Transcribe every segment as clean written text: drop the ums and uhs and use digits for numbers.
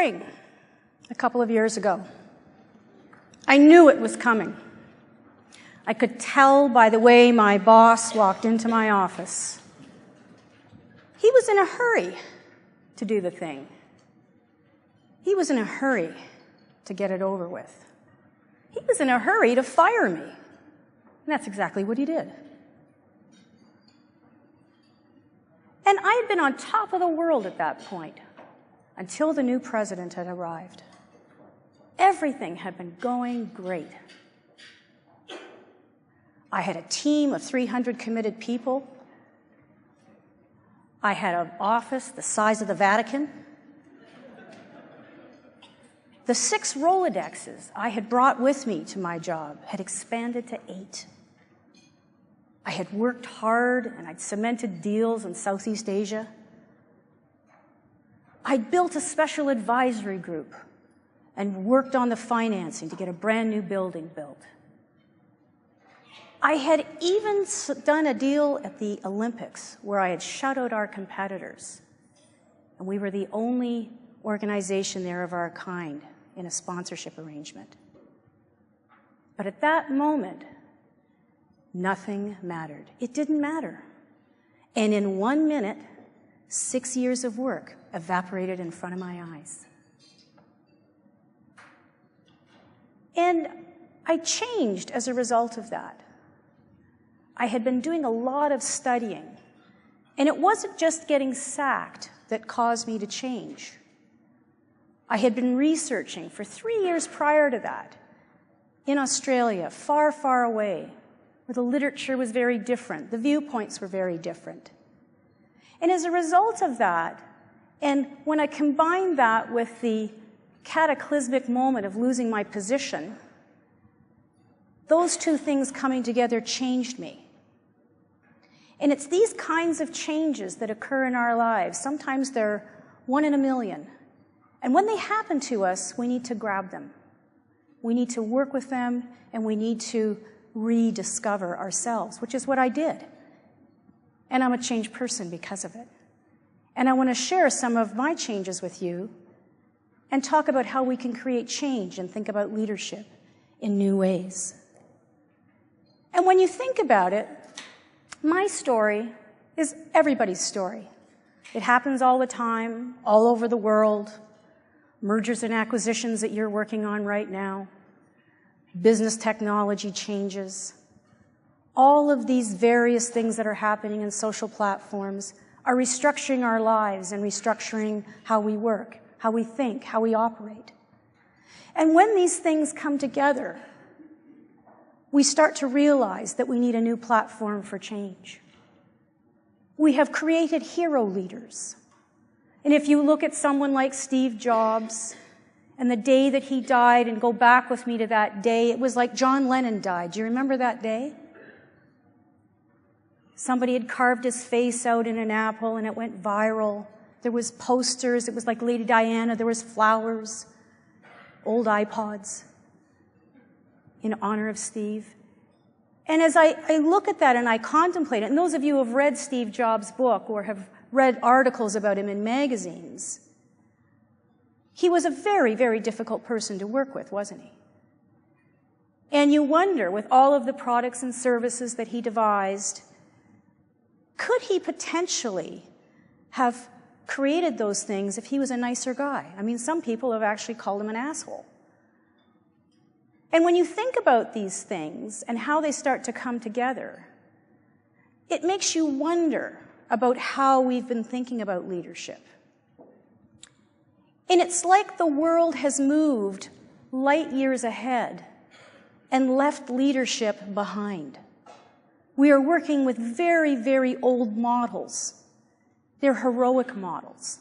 spring, a couple of years ago. I knew it was coming. I could tell by the way my boss walked into my office. He was in a hurry to do the thing. He was in a hurry to get it over with. He was in a hurry to fire me. And that's exactly what he did. And I had been on top of the world at that point until the new president had arrived. Everything had been going great. I had a team of 300 committed people. I had an office the size of the Vatican. The 6 Rolodexes I had brought with me to my job had expanded to 8. I had worked hard and I'd cemented deals in Southeast Asia. I'd built a special advisory group and worked on the financing to get a brand new building built. I had even done a deal at the Olympics where I had shut out our competitors. And we were the only organization there of our kind in a sponsorship arrangement. But at that moment, nothing mattered. It didn't matter. And in 1 minute, 6 years of work evaporated in front of my eyes. And I changed as a result of that. I had been doing a lot of studying, and it wasn't just getting sacked that caused me to change. I had been researching for 3 years prior to that in Australia, far, far away, where the literature was very different, the viewpoints were very different. And as a result of that, and when I combined that with the cataclysmic moment of losing my position, those two things coming together changed me. And it's these kinds of changes that occur in our lives. Sometimes they're 1 in a million. And when they happen to us, we need to grab them. We need to work with them, and we need to rediscover ourselves, which is what I did. And I'm a changed person because of it. And I want to share some of my changes with you and talk about how we can create change and think about leadership in new ways. And when you think about it, my story is everybody's story. It happens all the time, all over the world. Mergers and acquisitions that you're working on right now. Business technology changes. All of these various things that are happening in social platforms are restructuring our lives and restructuring how we work, how we think, how we operate. And when these things come together, we start to realize that we need a new platform for change. We have created hero leaders. And if you look at someone like Steve Jobs and the day that he died, and go back with me to that day, it was like John Lennon died. Do you remember that day? Somebody had carved his face out in an apple and it went viral. There was posters. It was like Lady Diana. There was flowers, old iPods in honor of Steve. And as I look at that and I contemplate it, and those of you who have read Steve Jobs' book or have read articles about him in magazines, he was a very, very difficult person to work with, wasn't he? And you wonder, with all of the products and services that he devised, could he potentially have created those things if he was a nicer guy? I mean, some people have actually called him an asshole. And when you think about these things and how they start to come together, it makes you wonder about how we've been thinking about leadership. And it's like the world has moved light years ahead and left leadership behind. We are working with very, very old models. They're heroic models.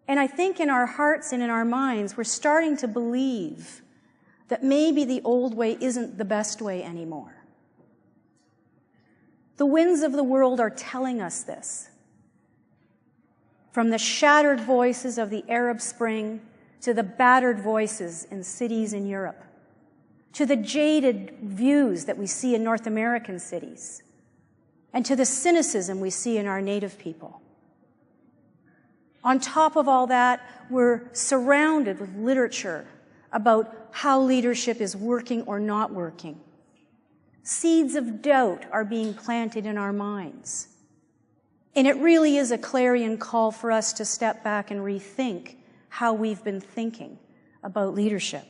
And I think in our hearts and in our minds, we're starting to believe that maybe the old way isn't the best way anymore. The winds of the world are telling us this. From the shattered voices of the Arab Spring to the battered voices in cities in Europe, to the jaded views that we see in North American cities, and to the cynicism we see in our native people. On top of all that, we're surrounded with literature about how leadership is working or not working. Seeds of doubt are being planted in our minds. And it really is a clarion call for us to step back and rethink how we've been thinking about leadership.